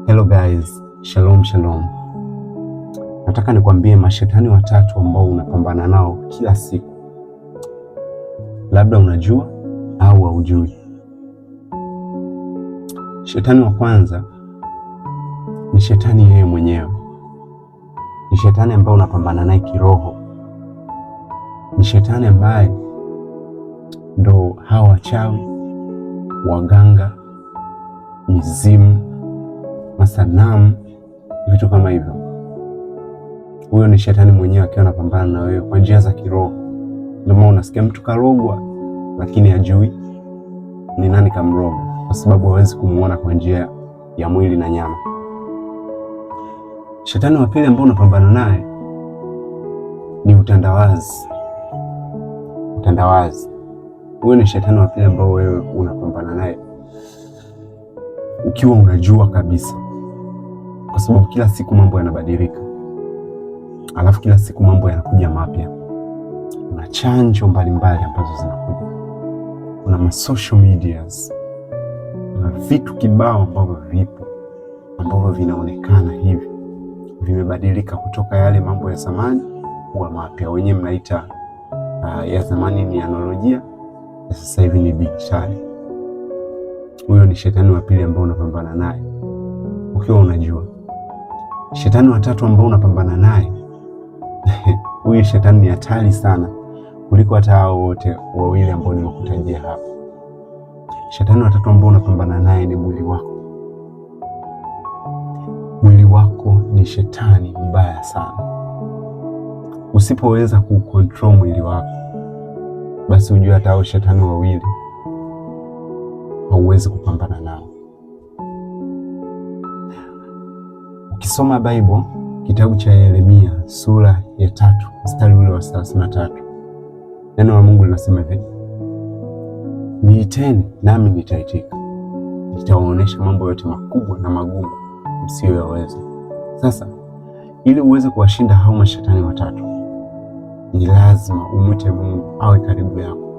Hello guys, shalom shalom. Nataka nikwambie mashetani watatu ambao unapambana nao kila siku. Labda unajua au haujui. Shetani wa kwanza ni shetani yeye mwenyewe. Ni shetani ambaye unapambana naye kiroho. Ni shetani ambaye ndo hawa wachawi, waganga, mizimu, masanamu, vitu kama hivyo. Huyo ni shetani mwenyewe akiwa anapambana na wewe kwa njia za kiroho. Ndio maana unasikia mtu karogwa lakini hajui ni nani kamroga, kwa sababu hawezi kumuona kwa njia ya mwili na nyama. Shetani wa pili ambao unapambana naye ni utandawazi. Utandawazi. Huyo ni shetani wa pili ambao wewe unapambana naye ukiwa unajua kabisa, kwa sababu kila siku mambo yanabadilika. Alafu kila siku mambo yanakuja mapya. Kuna chanjo mbalimbali ambazo zinakuja. Kuna social medias. Kuna vitu kibao ambavyo vipo ambavyo vinaonekana hivi vimebadilika kutoka yale mambo ya zamani kuwa mapya. Wenyewe mnaita ya zamani ni analojia, ya sasa hivi ni digitali. Huyo ni shetani wa pili ambao unapambana naye ukiwa unajua. Shetani wa tatu ambao unapambana naye huyu shetani ni hatari sana kuliko hata hao wote wawili ambao nimekutajia hapa. Shetani wa tatu ambao unapambana naye ni mwili wako. Mwili wako ni shetani mbaya sana. Usipoweza kucontrol mwili wako, basi ujue hata hao shetani wawili hauwezi kupambana nao. Ukisoma Bible, kitabu cha Yeremia sura ya 3 mstari ule wa 33, neno la Mungu linasema hivi: niiteni nami nitaitika, nitawaonesha mambo yote makubwa na magumu msiyoyaweza. Sasa ili uweze kuwashinda hao mashetani watatu, ni lazima umwite Mungu awe karibu yako,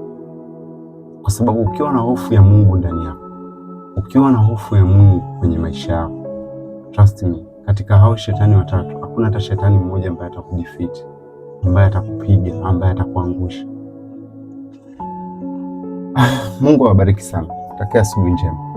kwa sababu ukiwa na hofu ya Mungu ndani yako, ukiwa na hofu ya Mungu kwenye maisha yako, trust me, katika hao shetani watatu hakuna hata shetani mmoja ambaye atakudefeat, ambaye atakupiga, ambaye atakuangusha. Mungu awabariki sana. Takia asubuhi njema.